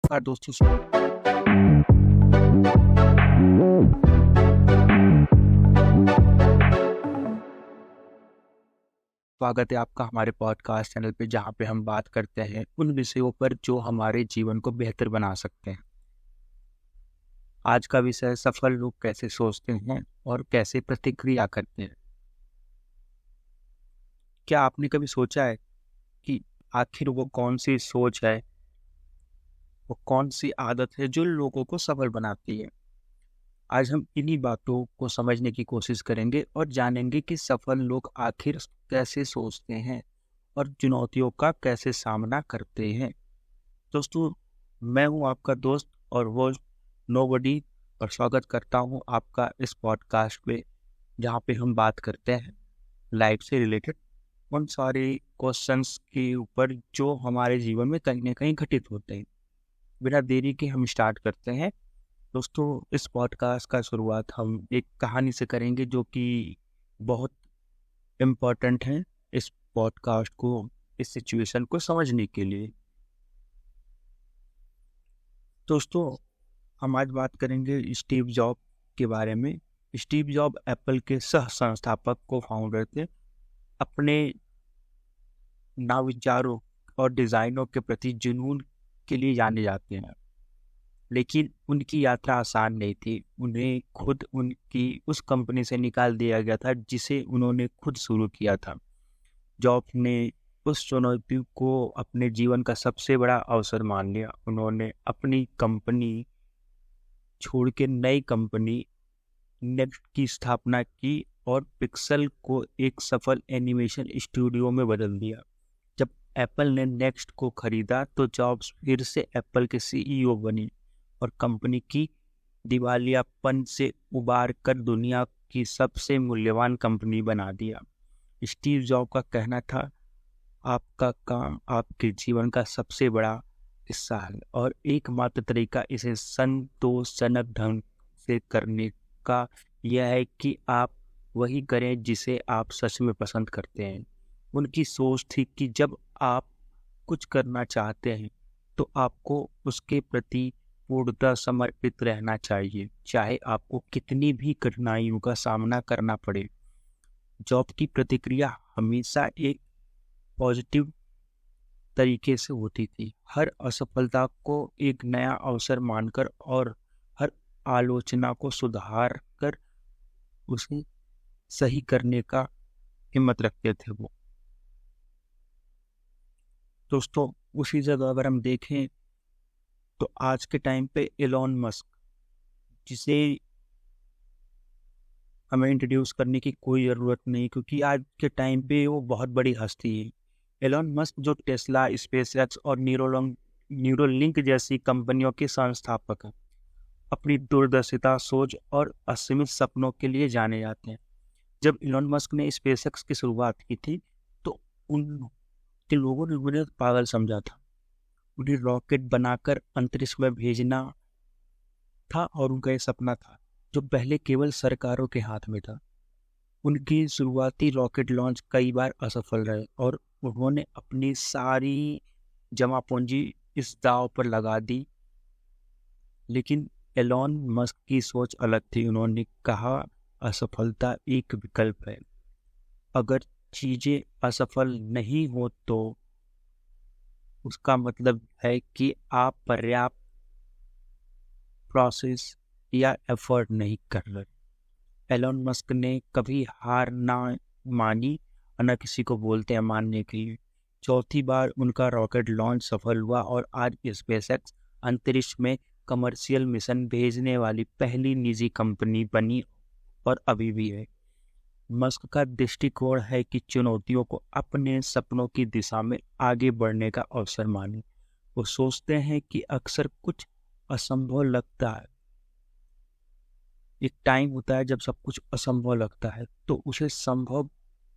नमस्कार दोस्तों। स्वागत है आपका हमारे पॉडकास्ट चैनल पे, जहाँ पे हम बात करते हैं उन विषयों पर जो हमारे जीवन को बेहतर बना सकते हैं। आज का विषय सफल लोग कैसे सोचते हैं और कैसे प्रतिक्रिया करते हैं। क्या आपने कभी सोचा है कि आखिर वो कौन सी सोच है, वो कौन सी आदत है जो लोगों को सफल बनाती है? आज हम इन्हीं बातों को समझने की कोशिश करेंगे और जानेंगे कि सफल लोग आखिर कैसे सोचते हैं और चुनौतियों का कैसे सामना करते हैं। दोस्तों, मैं हूं आपका दोस्त और वो नोबडी, और स्वागत करता हूं आपका इस पॉडकास्ट पे, जहां पे हम बात करते हैं लाइफ से रिलेटेड उन सारे क्वेश्चंस के ऊपर जो हमारे जीवन में कहीं ना कहीं घटित होते हैं। बिना देरी के हम स्टार्ट करते हैं। दोस्तों, इस पॉडकास्ट का शुरुआत हम एक कहानी से करेंगे जो कि बहुत इम्पोर्टेंट है इस पॉडकास्ट को, इस सिचुएशन को समझने के लिए। दोस्तों, हम आज बात करेंगे स्टीव जॉब के बारे में। स्टीव जॉब एप्पल के सह संस्थापक को फाउंडर थे। अपने नवाचारों और डिज़ाइनों के प्रति जुनून के लिए जाने जाते हैं, लेकिन उनकी यात्रा आसान नहीं थी। उन्हें खुद उनकी उस कंपनी से निकाल दिया गया था जिसे उन्होंने खुद शुरू किया था। जॉब ने उस चुनौती को अपने जीवन का सबसे बड़ा अवसर मान लिया। उन्होंने अपनी कंपनी छोड़ के नई कंपनी नेक्स्ट की स्थापना की और पिक्सल को एक सफल एनिमेशन स्टूडियो में बदल दिया। जब एप्पल ने नेक्स्ट को खरीदा तो जॉब्स फिर से एप्पल के सीईओ बने और कंपनी की दिवालियापन से उबार कर दुनिया की सबसे मूल्यवान कंपनी बना दिया। स्टीव जॉब का कहना था, आपका काम आपके जीवन का सबसे बड़ा हिस्सा है और एकमात्र तरीका इसे संतोषजनक ढंग से करने का यह है कि आप वही करें जिसे आप सच में पसंद करते हैं। उनकी सोच थी कि जब आप कुछ करना चाहते हैं तो आपको उसके प्रति पूर्णतः समर्पित रहना चाहिए, चाहे आपको कितनी भी कठिनाइयों का सामना करना पड़े। जॉब की प्रतिक्रिया हमेशा एक पॉजिटिव तरीके से होती थी। हर असफलता को एक नया अवसर मानकर और हर आलोचना को सुधार कर उसे सही करने का हिम्मत रखते थे वो। दोस्तों, उसी जगह अगर हम देखें तो आज के टाइम पे एलोन मस्क, जिसे हमें इंट्रोड्यूस करने की कोई ज़रूरत नहीं क्योंकि आज के टाइम पे वो बहुत बड़ी हस्ती है। एलोन मस्क जो टेस्ला, स्पेसएक्स और न्यूरोलिंक जैसी कंपनियों के संस्थापक हैं, अपनी दूरदर्शिता, सोच और असीमित सपनों के लिए जाने जाते हैं। जब एलोन मस्क ने स्पेसएक्स की शुरुआत की थी तो उनके लोगों ने उन्हें पागल समझा था। उन्हें रॉकेट बनाकर अंतरिक्ष में भेजना था और उनका ये सपना था जो पहले केवल सरकारों के हाथ में था। उनकी शुरुआती रॉकेट लॉन्च कई बार असफल रहे और उन्होंने अपनी सारी जमा पूंजी इस दांव पर लगा दी। लेकिन एलोन मस्क की सोच अलग थी। उन्होंने कहा, असफलता एक विकल्प है। अगर चीजें असफल नहीं हो तो उसका मतलब है कि आप पर्याप्त प्रोसेस या एफर्ट नहीं कर रहे। एलोन मस्क ने कभी हार ना मानी, न किसी को बोलते हैं मानने के लिए। चौथी बार उनका रॉकेट लॉन्च सफल हुआ और आज स्पेसएक्स अंतरिक्ष में कमर्शियल मिशन भेजने वाली पहली निजी कंपनी बनी और अभी भी है। मस्क का दृष्टिकोण है कि चुनौतियों को अपने सपनों की दिशा में आगे बढ़ने का अवसर माने। वो सोचते हैं कि अक्सर कुछ असंभव लगता है। एक टाइम होता है जब सब कुछ असंभव लगता है तो उसे संभव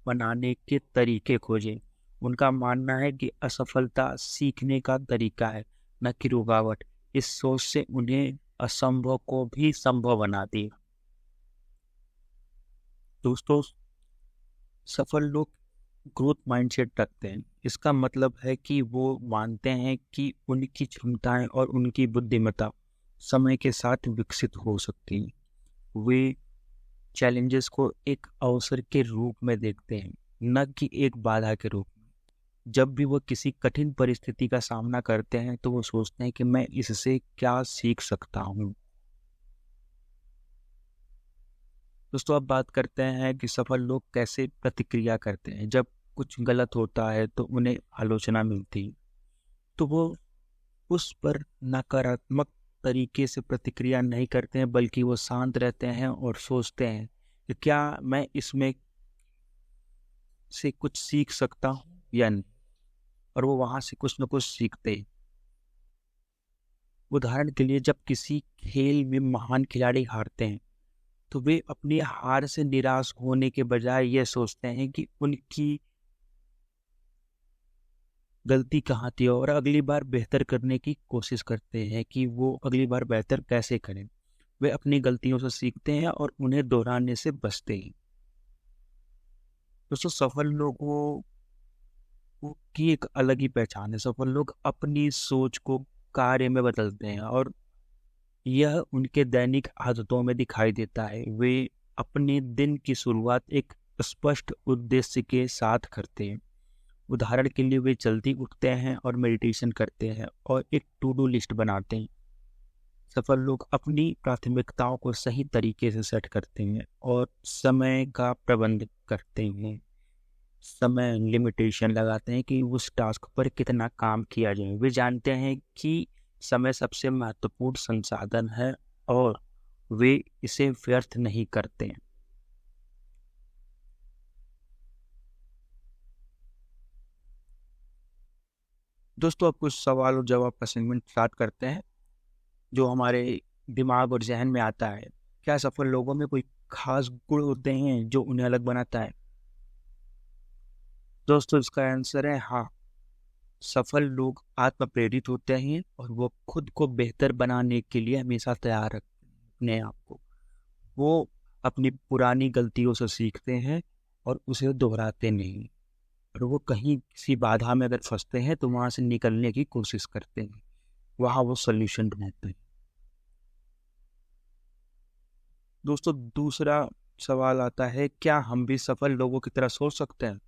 बनाने के तरीके खोजें। उनका मानना है कि असफलता सीखने का तरीका है, न कि रुकावट। इस सोच से उन्हें असंभव को भी संभव बनाती है। दोस्तों, सफल लोग ग्रोथ माइंडसेट रखते हैं। इसका मतलब है कि वो मानते हैं कि उनकी क्षमताएं और उनकी बुद्धिमत्ता समय के साथ विकसित हो सकती हैं। वे चैलेंजेस को एक अवसर के रूप में देखते हैं, न कि एक बाधा के रूप में। जब भी वो किसी कठिन परिस्थिति का सामना करते हैं तो वो सोचते हैं कि मैं इससे क्या सीख सकता हूँ। दोस्तों, अब बात करते हैं कि सफल लोग कैसे प्रतिक्रिया करते हैं। जब कुछ गलत होता है तो उन्हें आलोचना मिलती है, तो वो उस पर नकारात्मक तरीके से प्रतिक्रिया नहीं करते हैं, बल्कि वो शांत रहते हैं और सोचते हैं कि क्या मैं इसमें से कुछ सीख सकता हूँ या नहीं, और वो वहाँ से कुछ न कुछ सीखते हैं। उदाहरण के लिए, जब किसी खेल में महान खिलाड़ी हारते हैं तो वे अपनी हार से निराश होने के बजाय यह सोचते हैं कि उनकी गलती कहाँ थी और अगली बार बेहतर करने की कोशिश करते हैं कि वो अगली बार बेहतर कैसे करें। वे अपनी गलतियों से सीखते हैं और उन्हें दोहराने से बचते हैं। दोस्तों, सफल लोगों की एक अलग ही पहचान है। सफल लोग अपनी सोच को कार्य में बदलते हैं और यह उनके दैनिक आदतों में दिखाई देता है। वे अपने दिन की शुरुआत एक स्पष्ट उद्देश्य के साथ करते हैं। उदाहरण के लिए, वे जल्दी उठते हैं और मेडिटेशन करते हैं और एक टू डू लिस्ट बनाते हैं। सफल लोग अपनी प्राथमिकताओं को सही तरीके से सेट करते हैं और समय का प्रबंध करते हैं। समय लिमिटेशन लगाते हैं कि उस टास्क पर कितना काम किया जाए। वे जानते हैं कि समय सबसे महत्वपूर्ण संसाधन है और वे इसे व्यर्थ नहीं करते हैं। दोस्तों, अब कुछ सवाल और जवाब का सेगमेंट स्टार्ट करते हैं जो हमारे दिमाग और जहन में आता है। क्या सफल लोगों में कोई खास गुण होते हैं जो उन्हें अलग बनाता है? दोस्तों, इसका आंसर है हाँ। सफल लोग आत्म प्रेरित होते हैं और वो खुद को बेहतर बनाने के लिए हमेशा तैयार रखते हैं अपने आप को। वो अपनी पुरानी गलतियों से सीखते हैं और उसे दोहराते नहीं। और वो कहीं किसी बाधा में अगर फंसते हैं तो वहाँ से निकलने की कोशिश करते हैं, वहाँ वो सोल्यूशन ढूंढते हैं। दोस्तों, दूसरा सवाल आता है, क्या हम भी सफल लोगों की तरह सोच सकते हैं?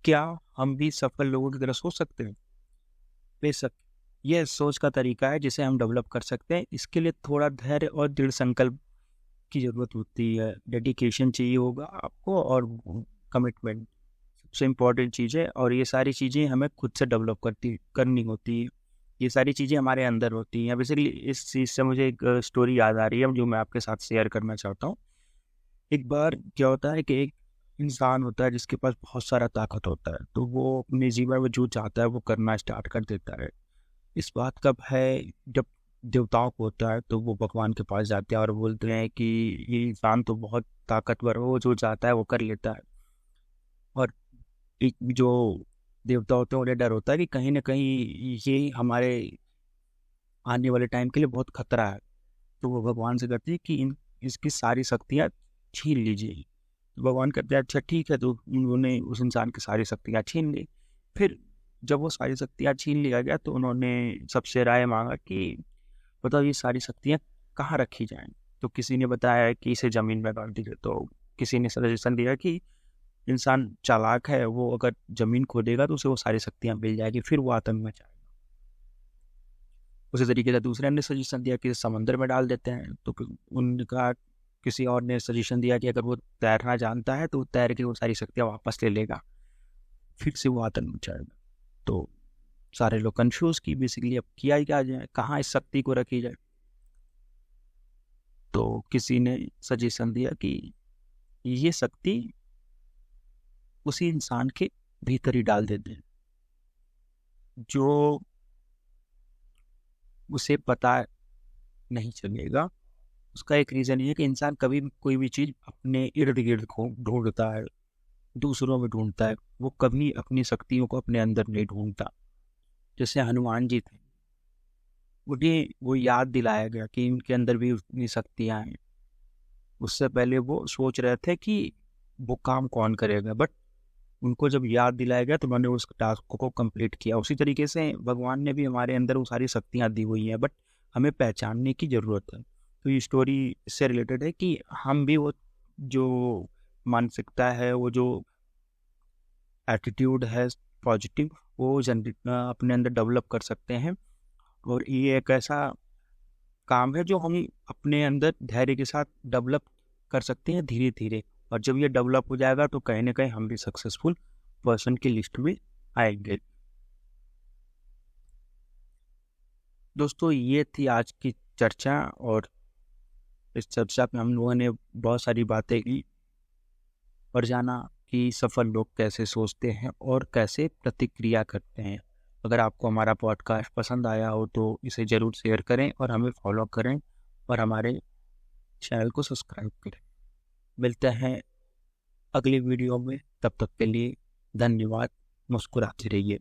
क्या हम भी सफल लोगों की तरह सोच सकते हैं? बेशक, यह सोच का तरीका है जिसे हम डेवलप कर सकते हैं। इसके लिए थोड़ा धैर्य और दृढ़ संकल्प की ज़रूरत होती है। डेडिकेशन चाहिए होगा आपको और कमिटमेंट सबसे इम्पोर्टेंट चीज़ है। और ये सारी चीज़ें हमें खुद से डेवलप करनी होती है। ये सारी चीज़ें हमारे अंदर होती हैं। बेसिकली इस चीज़ से मुझे एक स्टोरी याद आ रही है जो मैं आपके साथ शेयर करना चाहता हूँ। एक बार क्या होता है कि एक इंसान होता है जिसके पास बहुत सारा ताकत होता है, तो वो अपने जीवन में जो चाहता है वो करना स्टार्ट कर देता है। इस बात कब है, जब देवताओं को होता है तो वो भगवान के पास जाते हैं और बोलते हैं कि ये इंसान तो बहुत ताकतवर हो, वो जो चाहता है वो कर लेता है। और एक जो देवता होते हैं उन्हें डर होता है कि कहीं ना कहीं ये हमारे आने वाले टाइम के लिए बहुत खतरा है। तो वो भगवान से कहते हैं कि इसकी सारी शक्तियाँ छीन लीजिए। तो भगवान कहते हैं अच्छा ठीक है। तो उन्होंने उस इंसान की सारी शक्तियाँ छीन ली। फिर जब वो सारी शक्तियाँ छीन लिया गया तो उन्होंने सबसे राय मांगा कि बताओ ये सारी शक्तियाँ कहाँ रखी जाएं। तो किसी ने बताया कि इसे ज़मीन में गाड़ दीजिए। तो किसी ने सजेशन दिया कि इंसान चालाक है, वो अगर ज़मीन खोदेगा तो उसे वो सारी शक्तियाँ मिल जाएगी, फिर वो आतंक में जाएगा। उसी तरीके से दूसरे ने सजेशन दिया कि समंदर में डाल देते हैं। तो उनका किसी और ने सजेशन दिया कि अगर वो तैरना जानता है तो तैर के वो सारी शक्तियाँ वापस ले लेगा, फिर से वो आतंक में जाएगा। तो सारे लोग कंफ्यूज की बेसिकली अब किया ही क्या जाए, कहाँ इस शक्ति को रखी जाए। तो किसी ने सजेशन दिया कि ये शक्ति उसी इंसान के भीतर ही डाल देते हैं जो उसे पता नहीं चलेगा। उसका एक रीज़न ये है कि इंसान कभी भी कोई भी चीज़ अपने इर्द गिर्द को ढूंढता है, दूसरों में ढूंढता है। वो कभी अपनी शक्तियों को अपने अंदर नहीं ढूंढता। जैसे हनुमान जी थे, उन्हें वो याद दिलाया गया कि इनके अंदर भी उतनी शक्तियाँ हैं। उससे पहले वो सोच रहे थे कि वो काम कौन करेगा, बट उनको जब याद दिलाया गया तो उन्होंने उस टास्क को कंप्लीट किया। उसी तरीके से भगवान ने भी हमारे अंदर वो सारी शक्तियाँ दी हुई हैं, बट हमें पहचानने की ज़रूरत है। तो ये स्टोरी इससे रिलेटेड है कि हम भी वो जो मानसिकता है, वो जो एटीट्यूड है पॉजिटिव, वो अपने अंदर डेवलप कर सकते हैं। और ये एक ऐसा काम है जो हम अपने अंदर धैर्य के साथ डेवलप कर सकते हैं धीरे धीरे, और जब ये डेवलप हो जाएगा तो कहीं ना कहीं हम भी सक्सेसफुल पर्सन की लिस्ट में आएंगे। दोस्तों, ये थी आज की चर्चा, और इस चर्चा में हम लोगों ने बहुत सारी बातें की और जाना कि सफल लोग कैसे सोचते हैं और कैसे प्रतिक्रिया करते हैं। अगर आपको हमारा पॉडकास्ट पसंद आया हो तो इसे ज़रूर शेयर करें और हमें फॉलो करें और हमारे चैनल को सब्सक्राइब करें। मिलते हैं अगली वीडियो में, तब तक के लिए धन्यवाद। मुस्कुराते रहिए।